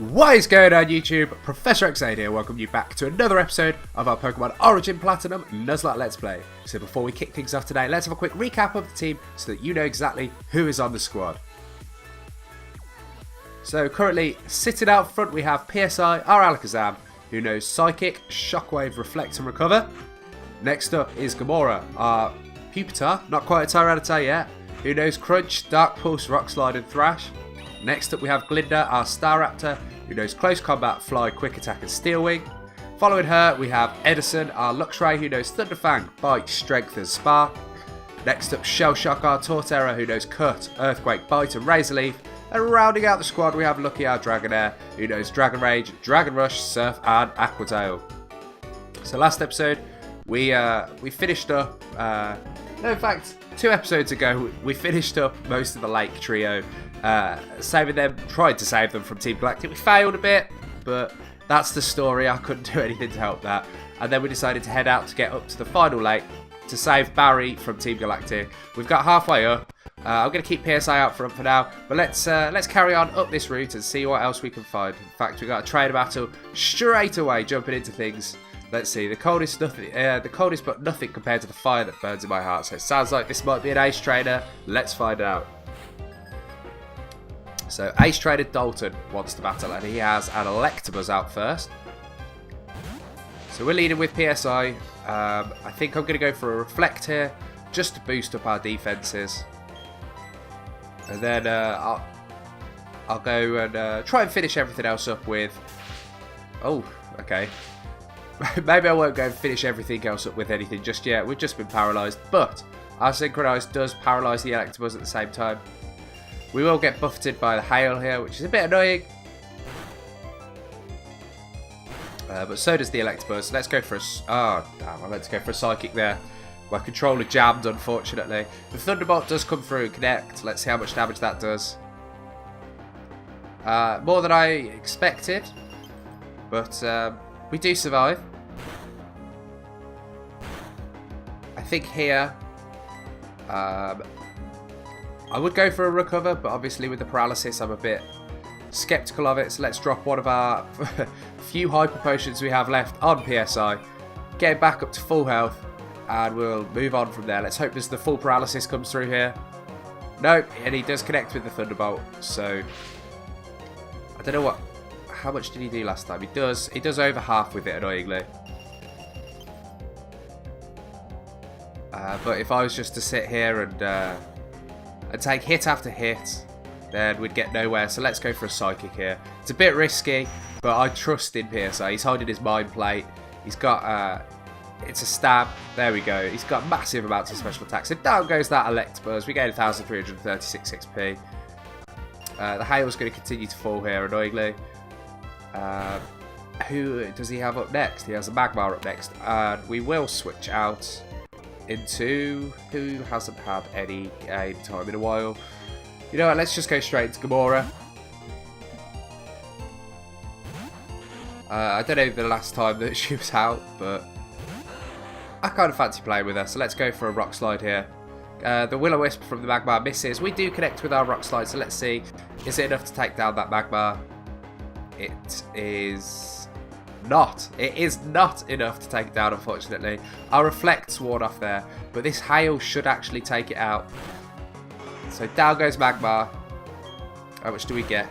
What is going on YouTube? ProfessorOaksAide here, welcome you back to another episode of our Pokemon Origin Platinum Nuzlocke Let's Play. So before we kick things off today, let's have a quick recap of the team so that you know exactly who is on the squad. So currently sitting out front we have PSI, our Alakazam, who knows Psychic, Shockwave, Reflect and Recover. Next up is Gamora, our Pupitar, not quite a Tyranitar yet, who knows Crunch, Dark Pulse, Rock Slide and Thrash. Next up we have Glinda, our Staraptor, who knows Close Combat, Fly, Quick Attack and Steel Wing. Following her we have Edison, our Luxray, who knows Thunderfang, Bite, Strength and Spark. Next up Shell Shock, our Torterra, who knows Cut, Earthquake, Bite and Razor Leaf. And rounding out the squad we have Lucky, our Dragonair, who knows Dragon Rage, Dragon Rush, Surf and Aqua Tail. So last episode we finished up, no in fact 2 episodes ago we finished up most of the Lake Trio. Saving them, tried to save them from Team Galactic. We failed a bit, but that's the story. I couldn't do anything to help that. And then we decided to head out to get up to the final lake to save Barry from Team Galactic. We've got halfway up. I'm going to keep PSI out front for now, but let's carry on up this route and see what else we can find. In fact, we've got a trainer battle straight away, jumping into things. Let's see, the coldest but nothing compared to the fire that burns in my heart. So it sounds like this might be an Ace trainer. Let's find out. So Ace Trainer Dalton wants to battle and he has an Electabuzz out first. So we're leading with PSI. I think I'm going to go for a Reflect here just to boost up our defenses. And then I'll go and try and finish everything else up with... Oh, okay. Maybe I won't go and finish everything else up with anything just yet. We've just been paralysed. But our Synchronise does paralyse the Electabuzz at the same time. We will get buffeted by the hail here, which is a bit annoying. But so does the Electabuzz. Let's go for a... Oh, damn, I meant to go for a Psychic there. My controller jammed, unfortunately. The Thunderbolt does come through and connect. Let's see how much damage that does. More than I expected. But we do survive. I think here... I would go for a Recover, but obviously with the paralysis I'm a bit skeptical of it. So let's drop one of our few Hyper Potions we have left on PSI. Get it back up to full health and we'll move on from there. Let's hope the full paralysis comes through here. Nope, and he does connect with the Thunderbolt. So I don't know how much did he do last time? He does over half with it, annoyingly. But if I was just to sit here and take hit after hit, then we'd get nowhere. So let's go for a Psychic here. It's a bit risky, but I trust in PSI. He's holding his Mind Plate. He's got, it's a stab. There we go. He's got massive amounts of special attacks. And down goes that Electabuzz. We gain 1,336 XP. The Hail's going to continue to fall here, annoyingly. Who does he have up next? He has a Magmar up next. And we will switch out into who hasn't had any game time in a while. You know what, let's just go straight into Gamora. I don't know the last time that she was out, but I kind of fancy playing with her, so let's go for a Rock Slide here. The Will-O-Wisp from the Magmar misses. We do connect with our Rock Slide, so let's see, is it enough to take down that Magmar? It is not. It is not enough to take it down, unfortunately. Our Reflect's worn off there, but this Hail should actually take it out. So down goes Magmar. How much do we get?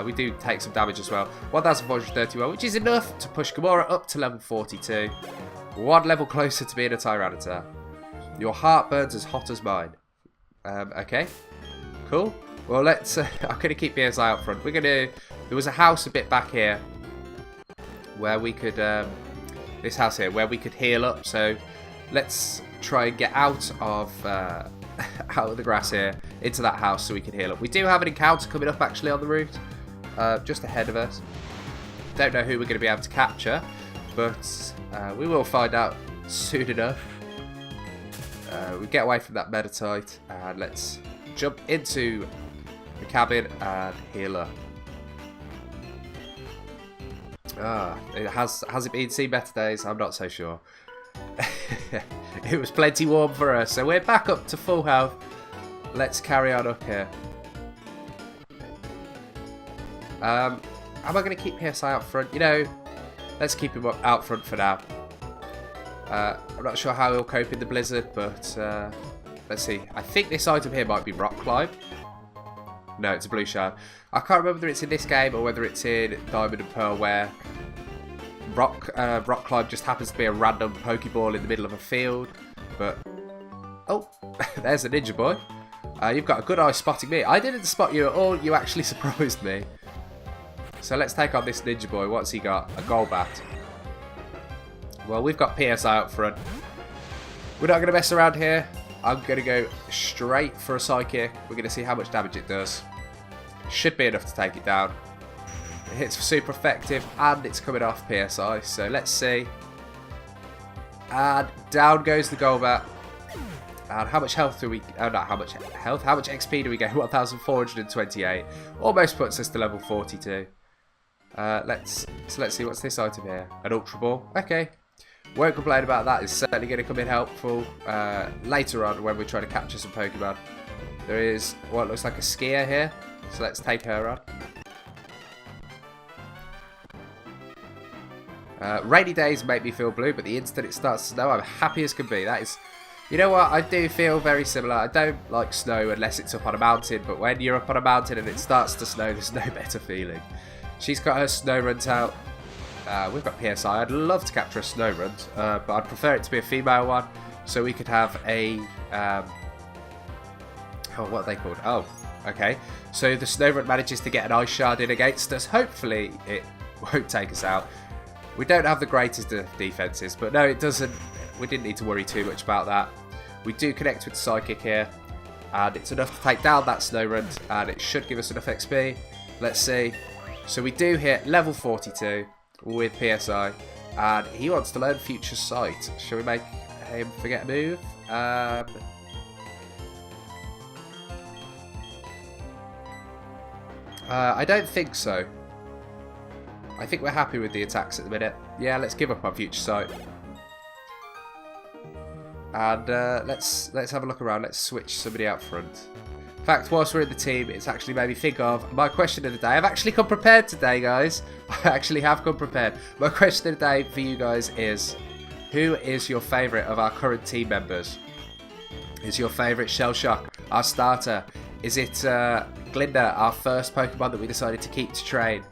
We do take some damage as well. 1,431, which is enough to push Gamora up to level 42. One level closer to being a Tyranitar. Your heart burns as hot as mine. Okay. Cool. Well, let's... I'm going to keep PSI out front. We're going to... There was a house a bit back here where we could, this house here, where we could heal up. So let's try and get out of the grass here into that house so we can heal up. We do have an encounter coming up actually on the route, just ahead of us. Don't know who we're going to be able to capture, but we will find out soon enough. We get away from that Meditite and let's jump into the cabin and heal up. Has it been seen better days? I'm not so sure. It was plenty warm for us, so we're back up to full health. Let's carry on up here. am I going to keep PSI out front? You know, let's keep him out front for now. I'm not sure how he'll cope in the blizzard, but let's see. I think this item here might be Rock Climb. No, it's a blue shard. I can't remember whether it's in this game or whether it's in Diamond and Pearl, where Rock Climb just happens to be a random Pokeball in the middle of a field. But, oh, there's a Ninja Boy. You've got a good eye spotting me. I didn't spot you at all. You actually surprised me. So let's take on this Ninja Boy. What's he got? A Golbat. Well, we've got PSI up front. We're not going to mess around here. I'm going to go straight for a Psychic. We're going to see how much damage it does. Should be enough to take it down. It hits super effective and it's coming off PSI. So let's see. And down goes the Golbat. And how much health do we... Oh, not how much health. How much XP do we get? 1,428. Almost puts us to level 42. Let's see. What's this item here? An Ultra Ball. Okay. Won't complain about that. It's certainly going to come in helpful later on when we're trying to capture some Pokemon. There is what looks like a Skier here. So let's take her on. Rainy days make me feel blue, but the instant it starts to snow, I'm happy as can be. That is... You know what? I do feel very similar. I don't like snow unless it's up on a mountain, but when you're up on a mountain and it starts to snow, there's no better feeling. She's got her snow runt out. We've got PSI. I'd love to capture a snow runt, but I'd prefer it to be a female one, so we could have a... oh, what are they called? Oh, okay. So the snow runt manages to get an Ice Shard in against us. Hopefully it won't take us out. We don't have the greatest of defenses, but no, it doesn't. We didn't need to worry too much about that. We do connect with Psychic here, and it's enough to take down that snow runt, and it should give us enough XP. Let's see. So we do hit level 42 with PSI, and he wants to learn Future Sight. Shall we make him forget a move? I don't think so. I think we're happy with the attacks at the minute. Yeah, let's give up on Future Sight. And let's have a look around. Let's switch somebody out front. In fact, whilst we're in the team, it's actually made me think of my question of the day. I've actually come prepared today, guys. I actually have come prepared. My question of the day for you guys is, who is your favourite of our current team members? Is your favourite Shell Shock, our starter? Is it Glinda, our first Pokemon that we decided to keep to train?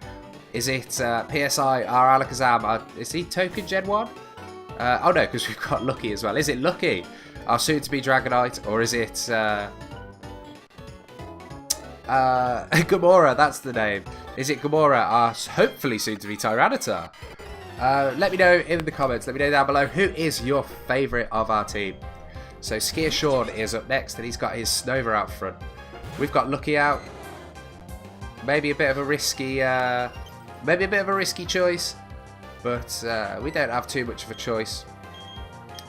Is it PSI, our Alakazam? Is he Token Gen 1? Oh no, because we've got Lucky as well. Is it Lucky, our soon-to-be Dragonite? Or is it Gamora? That's the name. Is it Gamora, our hopefully soon-to-be Tyranitar? Let me know in the comments. Let me know down below who is your favourite of our team. So Skier Sean is up next, and he's got his Snova out front. We've got Lucky out. Maybe a bit of a risky, choice, but we don't have too much of a choice.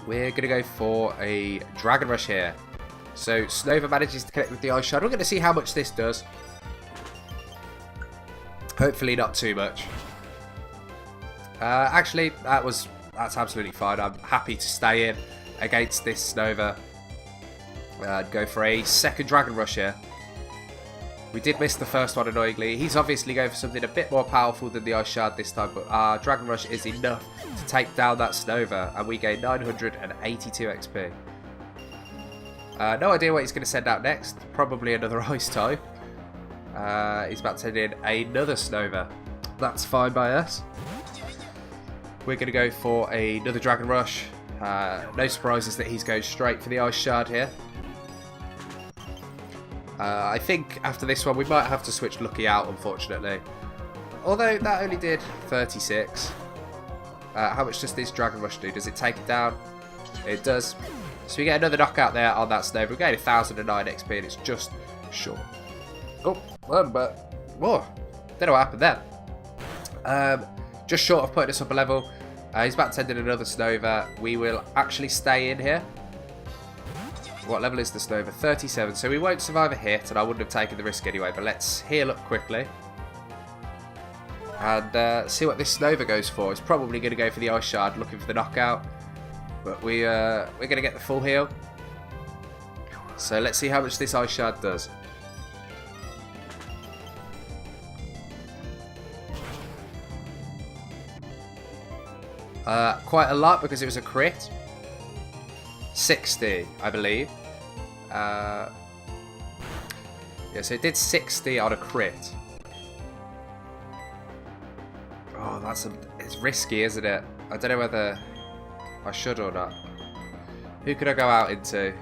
We're going to go for a Dragon Rush here. So Snova manages to connect with the Ice Shard. We're going to see how much this does. Hopefully not too much. Actually, that's absolutely fine. I'm happy to stay in against this Snova. Go for a second Dragon Rush here. We did miss the first one, annoyingly. He's obviously going for something a bit more powerful than the Ice Shard this time, but our Dragon Rush is enough to take down that Snova, and we gain 982 XP. No idea what he's going to send out next. Probably another Ice type. He's about to send in another Snova. That's fine by us. We're going to go for another Dragon Rush. No surprises that he's going straight for the Ice Shard here. I think after this one we might have to switch Lucky out, unfortunately. Although that only did 36. How much does this Dragon Rush do? Does it take it down? It does. So we get another knockout there on that Snova. We gain 1009 XP and it's just short. Oh, one, but whoa, don't know what happened there. Just short of putting us up a level. He's about to send in another Snova. We will actually stay in here. What level is the Snova? 37. So we won't survive a hit, and I wouldn't have taken the risk anyway. But let's heal up quickly and see what this Snova goes for. It's probably going to go for the Ice Shard, looking for the knockout. But we're going to get the full heal. So let's see how much this Ice Shard does. quite a lot because it was a crit. 60, I believe. Yeah, so it did 60 on a crit. Oh, it's risky, isn't it? I don't know whether I should or not. Who could I go out into?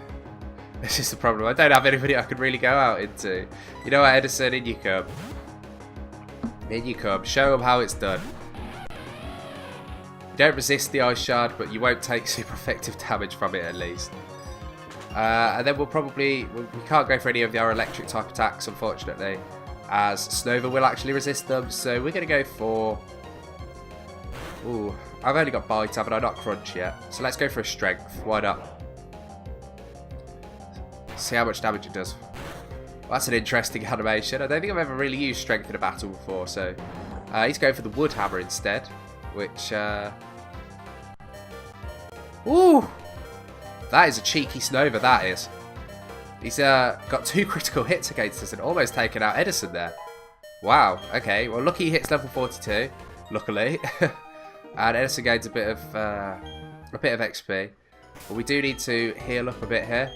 This is the problem. I don't have anybody I could really go out into. You know what, Edison? In you come. In you come. Show them how it's done. You don't resist the ice shard, but you won't take super effective damage from it at least. And then we can't go for any of our electric type attacks, unfortunately, as Snova will actually resist them. So we're going to go for... Ooh, I've only got Bite, haven't I? Not Crunch yet. So let's go for a Strength. Why not? See how much damage it does. Well, that's an interesting animation. I don't think I've ever really used Strength in a battle before, so... he's going for the Wood Hammer instead, which... Ooh! That is a cheeky Snova, that is. He's got 2 critical hits against us and almost taken out Edison there. Wow, okay. Well, lucky he hits level 42, luckily. And Edison gains a bit of XP. But we do need to heal up a bit here.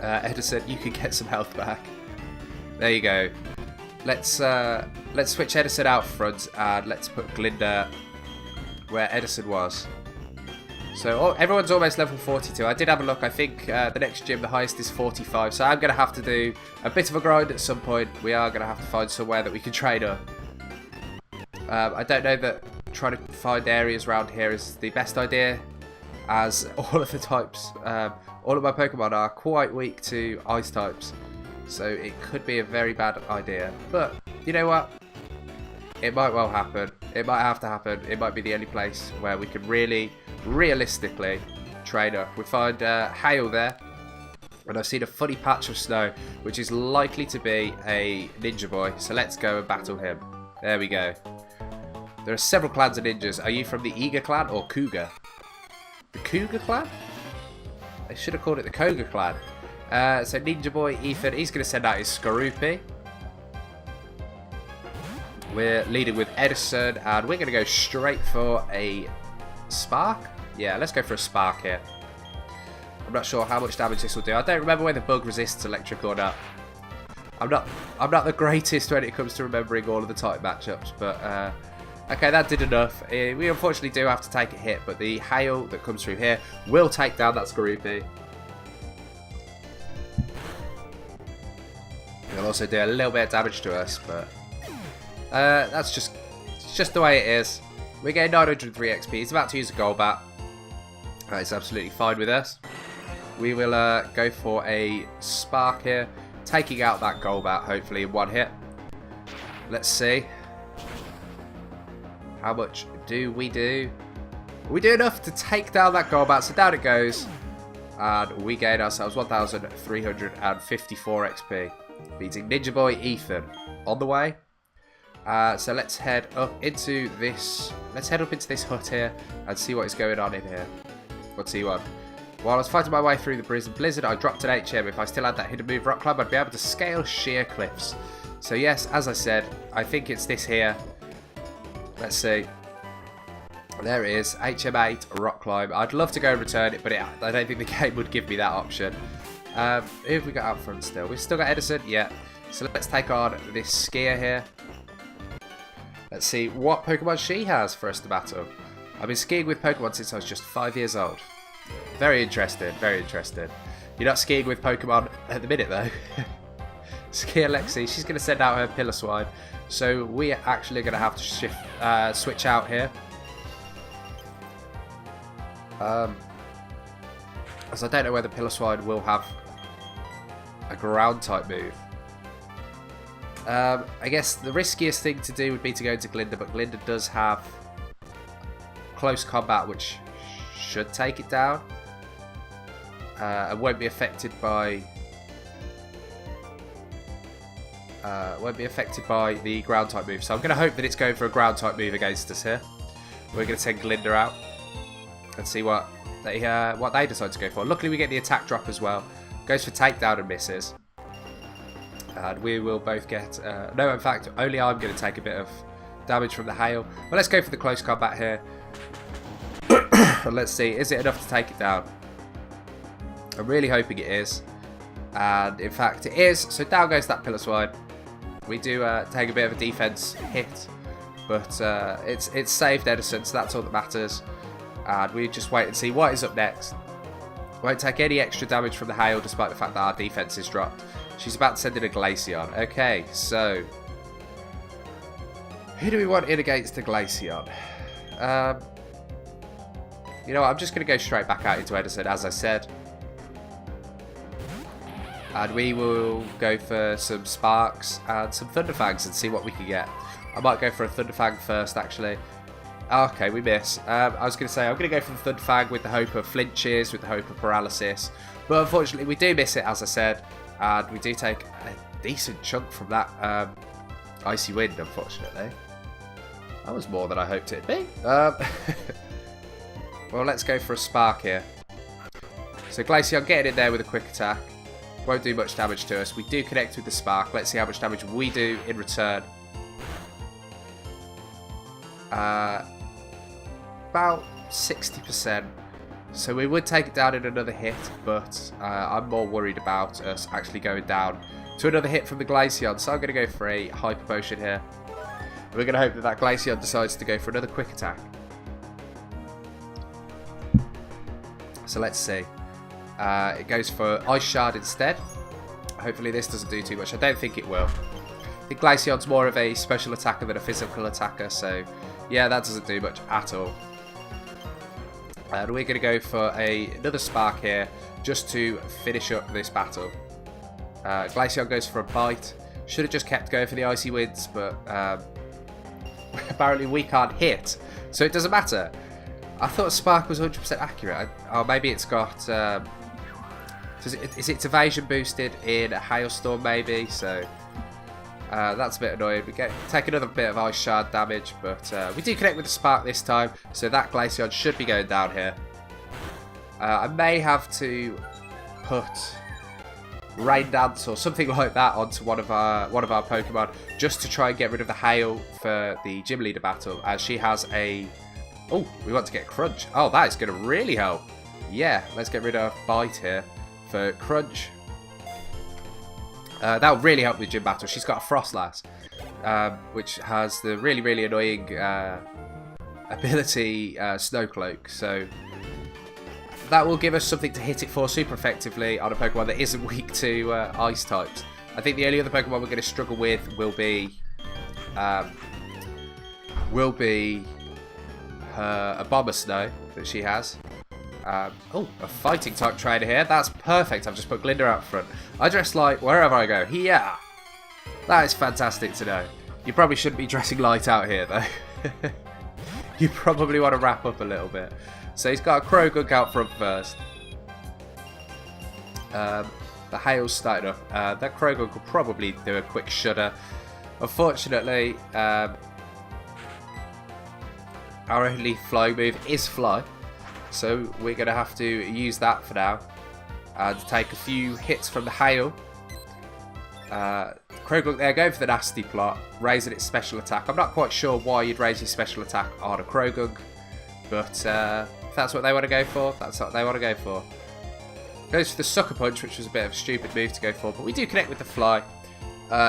Edison, you can get some health back. There you go. Let's switch Edison out front and let's put Glinda where Edison was. So everyone's almost level 42. I did have a look. I think the next gym, the highest is 45. So I'm going to have to do a bit of a grind at some point. We are going to have to find somewhere that we can train up. I don't know that trying to find areas around here is the best idea, as all of the types, all of my Pokemon are quite weak to ice types. So it could be a very bad idea. But you know what? It might well happen. It might have to happen. It might be the only place where we can really, realistically train up. We find Hail there. And I've seen a funny patch of snow, which is likely to be a Ninja Boy. So let's go and battle him. There we go. There are several clans of ninjas. Are you from the Eager clan or Cougar? The Cougar clan? They should have called it the Koga clan. So Ninja Boy Ethan, he's going to send out his Skorupi. We're leading with Edison, and we're going to go straight for a Spark. Yeah, let's go for a Spark here. I'm not sure how much damage this will do. I don't remember whether Bug resists electric or not. I'm not the greatest when it comes to remembering all of the type matchups, but okay, that did enough. We unfortunately do have to take a hit, but the hail that comes through here will take down that Skorupi. It'll also do a little bit of damage to us, but that's just the way it is. We're getting 903 XP. He's about to use a Golbat. That is absolutely fine with us. We will go for a Spark here, taking out that Golbat hopefully in one hit. Let's see. How much do we do? We do enough to take down that Golbat, so down it goes. And we gain ourselves 1,354 XP. Beating Ninja Boy Ethan on the way. So let's head up into this. Let's head up into this hut here and see what is going on in here. What's he want? While I was fighting my way through the Blizzard, I dropped an HM. If I still had that hidden move Rock Climb, I'd be able to scale sheer cliffs. So yes, as I said, I think it's this here. Let's see. There it is, HM8 Rock Climb. I'd love to go and return it, but I don't think the game would give me that option. Who have we got out front still? We've still got Edison, yeah. So let's take on this Skier here. Let's see what Pokemon she has for us to battle. I've been skiing with Pokemon since I was just 5 years old. Very interesting, very interesting. You're not skiing with Pokemon at the minute though. Skier Lexi, she's going to send out her Piloswine. So we are actually going to have to switch out here. As I don't know whether Piloswine will have a ground type move. I guess the riskiest thing to do would be to go into Glinda, but Glinda does have close combat, which should take it down. And won't be affected by the ground type move. So I'm going to hope that it's going for a ground type move against us here. We're going to send Glinda out and see what they decide to go for. Luckily we get the attack drop as well. Goes for takedown and misses. And we will both get... no, in fact, only I'm going to take a bit of damage from the hail. But let's go for the close combat here. And let's see, is it enough to take it down? I'm really hoping it is. And in fact it is. So down goes that pillar swine. We do take a bit of a defense hit. But it's saved Edison, so that's all that matters. And we just wait and see what is up next. Won't take any extra damage from the hail despite the fact that our defense is dropped. She's about to send in a Glaceon. Okay, so who do we want in against the Glaceon? You know what, I'm just going to go straight back out into Edison, as I said. And we will go for some Sparks and some Thunderfangs and see what we can get. I might go for a Thunderfang first, actually. Okay, we miss. I was going to say, I'm going to go for the Thunderfang with the hope of flinches, with the hope of paralysis. But unfortunately, we do miss it, as I said. And we do take a decent chunk from that Icy Wind, unfortunately. That was more than I hoped it'd be. Well, let's go for a Spark here. So Glaceon getting in there with a quick attack. Won't do much damage to us. We do connect with the Spark. Let's see how much damage we do in return. About 60%. So we would take it down in another hit, but I'm more worried about us actually going down to another hit from the Glaceon. So I'm going to go for a Hyper Potion here. We're going to hope that that Glaceon decides to go for another quick attack. So let's see. It goes for Ice Shard instead. Hopefully this doesn't do too much. I don't think it will. I think Glaceon's more of a special attacker than a physical attacker, so yeah, that doesn't do much at all. And we're going to go for another Spark here, just to finish up this battle. Glaceon goes for a Bite. Should have just kept going for the Icy Winds, but apparently we can't hit, so it doesn't matter. I thought Spark was 100% accurate. Oh, maybe it's got... is its evasion boosted in a Hailstorm, maybe? So that's a bit annoying. We take another bit of Ice Shard damage, but we do connect with the Spark this time, so that Glaceon should be going down here. I may have to put Rain Dance or something like that onto one of our Pokemon, just to try and get rid of the Hail for the Gym Leader battle, as she has a... Oh, we want to get Crunch. Oh, that is going to really help. Yeah, let's get rid of Bite here for Crunch. That will really help with Gym Battle. She's got a Frostlass, which has the really, really annoying ability Snow Cloak. So that will give us something to hit it for super effectively on a Pokemon that isn't weak to Ice types. I think the only other Pokemon we're going to struggle with will be a Bomber Snow that she has. Oh, a Fighting type trainer here. That's perfect. I've just put Glinda out front. I dress light wherever I go. Yeah, that is fantastic to know. You probably shouldn't be dressing light out here, though. You probably want to wrap up a little bit. So he's got a Krogunk out front first. The hail's starting up. That Krogunk will probably do a quick shudder. Unfortunately, our only flying move is Fly. So we're going to have to use that for now. And take a few hits from the hail. Krogunk there going for the nasty plot, raising its special attack. I'm not quite sure why you'd raise your special attack on a Krogunk, but if that's what they want to go for, that's what they want to go for. Goes for the Sucker Punch, which was a bit of a stupid move to go for, but we do connect with the Fly.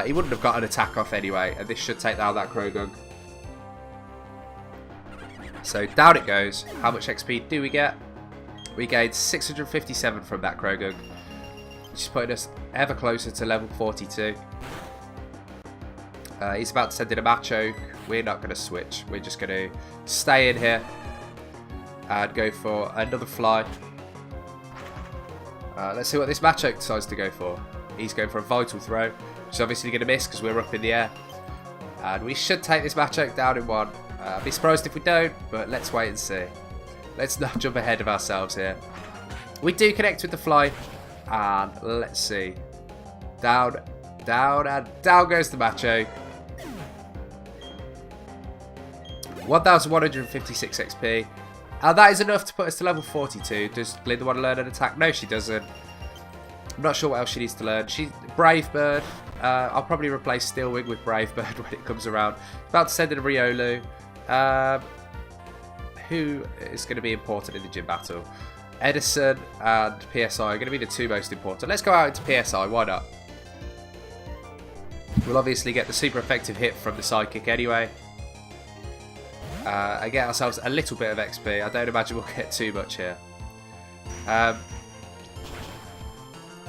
He wouldn't have got an attack off anyway, and this should take down that Krogunk. So down it goes. How much XP do we get? We gained 657 from that Krogunk, which is putting us ever closer to level 42. He's about to send in a Machoke. We're not going to switch. We're just going to stay in here and go for another Fly. Let's see what this Machoke decides to go for. He's going for a Vital Throw, which is obviously going to miss because we're up in the air. And we should take this Machoke down in one. I'd be surprised if we don't, but let's wait and see. Let's not jump ahead of ourselves here. We do connect with the Fly, and let's see. Down, down, and down goes the Machoke. 1156 XP. And that is enough to put us to level 42. Does Glinda want to learn an attack? No, she doesn't. I'm not sure what else she needs to learn. Brave Bird. I'll probably replace Steel Wing with Brave Bird when it comes around. About to send in a Riolu. Who is going to be important in the gym battle? Edison and PSI are going to be the two most important. Let's go out into PSI, why not? We'll obviously get the super effective hit from the Psychic anyway. And get ourselves a little bit of XP. I don't imagine we'll get too much here.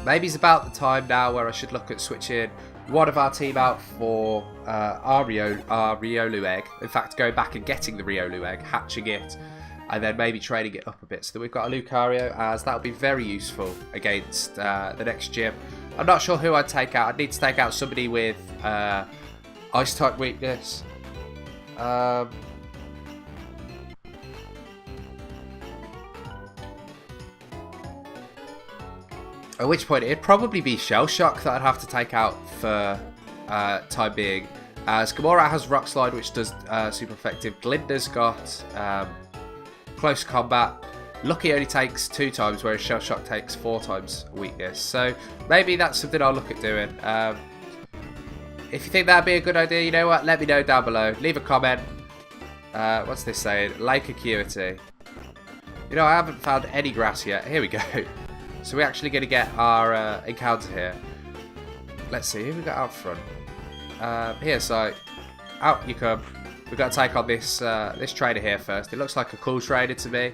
Maybe it's about the time now where I should look at switching one of our team out for our Riolu egg. In fact, going back and getting the Riolu egg, hatching it, and then maybe trading it up a bit so that we've got a Lucario, as that would be very useful against the next gym. I'm not sure who I'd take out. I'd need to take out somebody with Ice type weakness. At which point it'd probably be Shell Shock that I'd have to take out for time being, as Gamora has Rock Slide, which does super effective. Glinda's got Close Combat. Lucky only takes 2 times, whereas Shell Shock takes 4 times weakness. So maybe that's something I'll look at doing. If you think that'd be a good idea, you know what? Let me know down below. Leave a comment. What's this saying? Lake Acuity. You know, I haven't found any grass yet. Here we go. So we're actually going to get our encounter here. Let's see who we got out front. Here, so out you come. We've got to take on this this trainer here first. It looks like a cool trainer to me.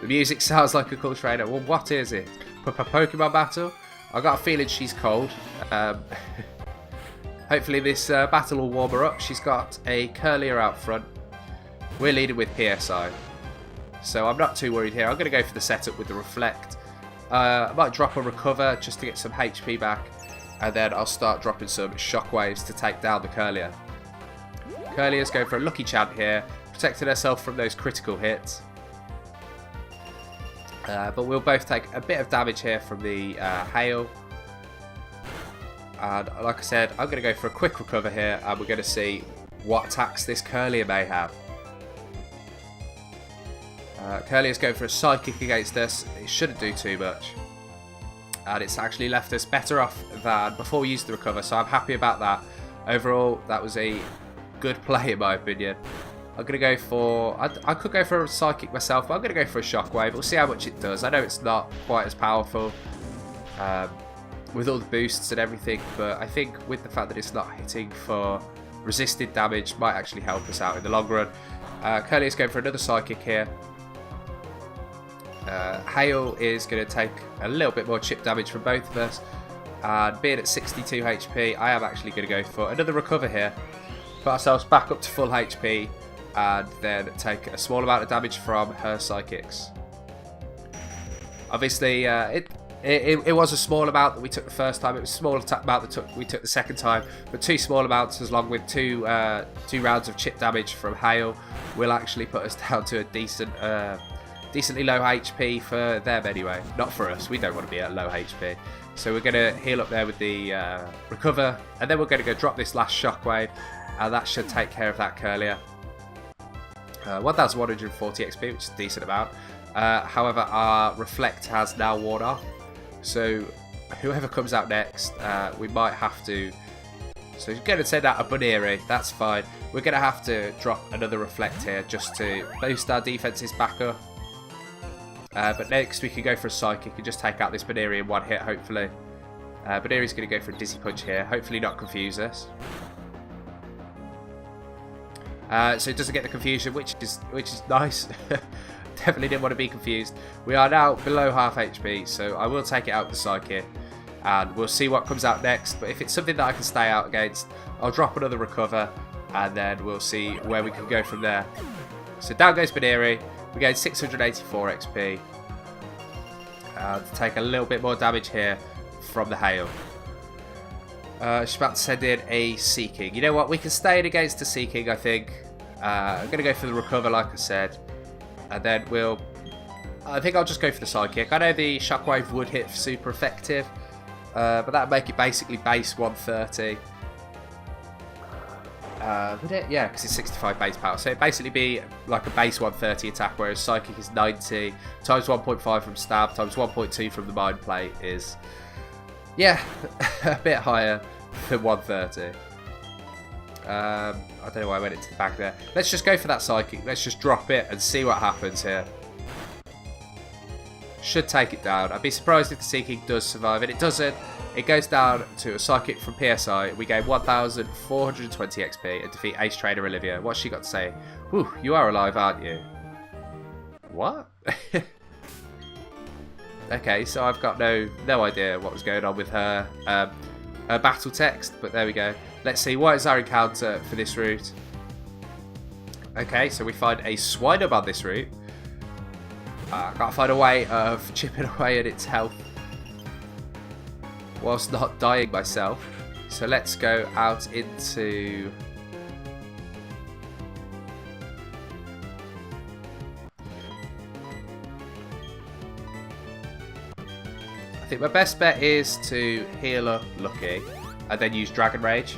The music sounds like a cool trainer. Well, what is it? Pokemon battle? I got a feeling she's cold. Hopefully this battle will warm her up. She's got a Curlier out front. We're leading with PSI. So I'm not too worried here. I'm going to go for the setup with the Reflect. I might drop a Recover just to get some HP back. And then I'll start dropping some Shockwaves to take down the Curlier. Curlier's going for a Lucky Chant here. Protecting herself from those critical hits. But we'll both take a bit of damage here from the Hail. And like I said, I'm going to go for a quick Recover here. And we're going to see what attacks this Curlier may have. Curlier's going for a Psychic against us. It shouldn't do too much. And it's actually left us better off than before we used the Recover. So I'm happy about that. Overall, that was a good play in my opinion. I'm going to go for... I could go for a Psychic myself, but I'm going to go for a Shockwave. We'll see how much it does. I know it's not quite as powerful with all the boosts and everything, but I think with the fact that it's not hitting for resisted damage might actually help us out in the long run. Curlier's going for another Psychic here. Hail is going to take a little bit more chip damage from both of us. And being at 62 HP, I am actually going to go for another Recover here. Put ourselves back up to full HP. And then take a small amount of damage from her Psychics. Obviously, it was a small amount that we took the first time. It was a small amount that we took the second time. But 2 small amounts, along with two rounds of chip damage from Hail, will actually put us down to a decently low HP for them anyway. Not for us. We don't want to be at low HP. So we're going to heal up there with the Recover. And then we're going to go drop this last Shockwave. And that should take care of that Curlier. 1140 XP, which is a decent amount. However, our Reflect has now worn off. So whoever comes out next, we might have to... So you're going to send out a Buniri, that's fine. We're going to have to drop another Reflect here just to boost our defenses back up. But next we can go for a Psychic and just take out this Buniri in one hit, hopefully. Buniri's going to go for a Dizzy Punch here, hopefully not confuse us. So it doesn't get the confusion, which is nice. Definitely didn't want to be confused. We are now below half HP, so I will take it out with the Psychic. And we'll see what comes out next. But if it's something that I can stay out against, I'll drop another Recover. And then we'll see where we can go from there. So down goes Buniri. We gain 684 XP. Take a little bit more damage here from the Hail. She's about to send in a Seeking. You know what? We can stay in against the Seeking, I think. I'm going to go for the Recover, like I said. And then I think I'll just go for the Psychic. I know the Shockwave would hit super effective. But that would make it basically base 130. Would it? Yeah, because it's 65 base power. So it'd basically be like a base 130 attack, whereas Psychic is 90. Times 1.5 from Stab, times 1.2 from the Mind Plate is... Yeah, a bit higher. than 130. I don't know why I went into the back there. Let's just go for that Psychic. Let's just drop it and see what happens here. Should take it down. I'd be surprised if the Seeking does survive, and it doesn't. It goes down to a Psychic from PSI. We gain 1,420 XP and defeat Ace Trainer Olivia. What's she got to say? Whew, you are alive, aren't you? What? Okay, so I've got no idea what was going on with her battle text, but there we go. Let's see, what is our encounter for this route? Okay, so we find a Swinub on this route. Gotta find a way of chipping away at its health whilst not dying myself. So let's go out into... I think my best bet is to heal up Lucky and then use Dragon Rage.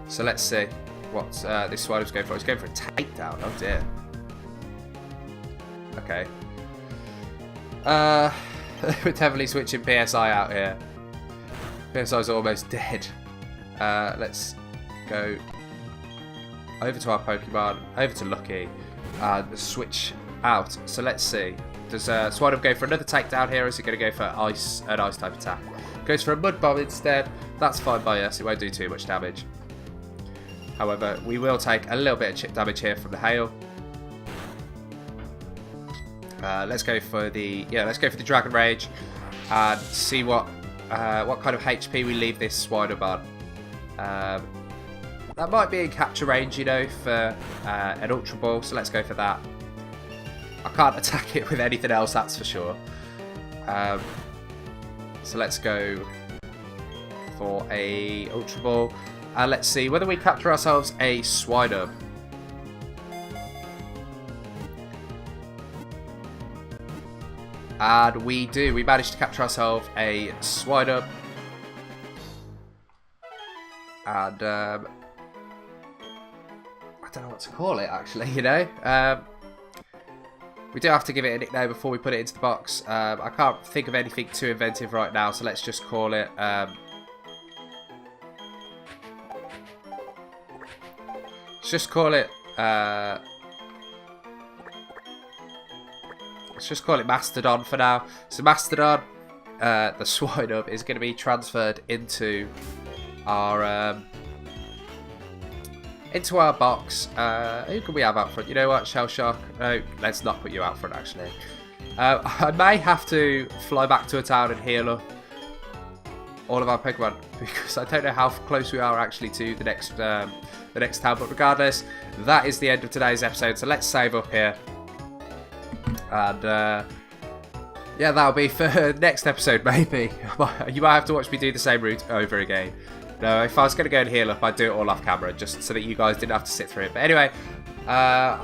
So let's see what this Swinub's going for. It's going for a takedown, oh dear. Okay. We're definitely switching PSI out here. PSI's almost dead. Let's go over to our Pokemon, over to Lucky, and switch out. So let's see. Does Swinub go for another takedown here, or is it going to go for an ice type attack? Goes for a Mud Bomb instead. That's fine by us. It won't do too much damage. However, we will take a little bit of chip damage here from the hail. Let's go for the Dragon Rage and see what kind of HP we leave this Swinub on. That might be in capture range, you know, for an Ultra Ball. So let's go for that. I can't attack it with anything else, that's for sure. So let's go for a Ultra Ball. And let's see whether we capture ourselves a Swinub. And we do. We managed to capture ourselves a Swinub. And I don't know what to call it, actually, you know. We do have to give it a nickname before we put it into the box. I can't think of anything too inventive right now, so let's just call it... let's just call it... let's just call it Mastodon for now. So Mastodon, the Swinub, is going to be transferred into our box. Who can we have out front? You know what, Shell Shock? No, let's not put you out front, actually. I may have to fly back to a town and heal up all of our Pokemon, because I don't know how close we are actually to the next town. But regardless, that is the end of today's episode. So let's save up here. And yeah, that'll be for next episode, maybe. You might have to watch me do the same route over again. No, if I was going to go and heal up, I'd do it all off camera, just so that you guys didn't have to sit through it. But anyway, I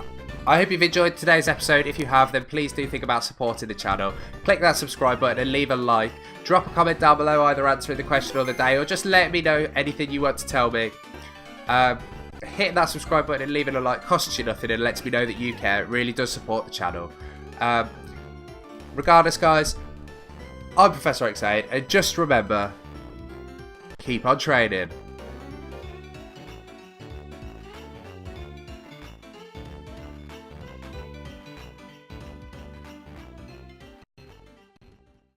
hope you've enjoyed today's episode. If you have, then please do think about supporting the channel. Click that subscribe button and leave a like. Drop a comment down below, either answering the question of the day, or just let me know anything you want to tell me. Hitting that subscribe button and leaving a like costs you nothing and lets me know that you care. It really does support the channel. Regardless, guys, I'm ProfessorOaksAide, and just remember, keep on training.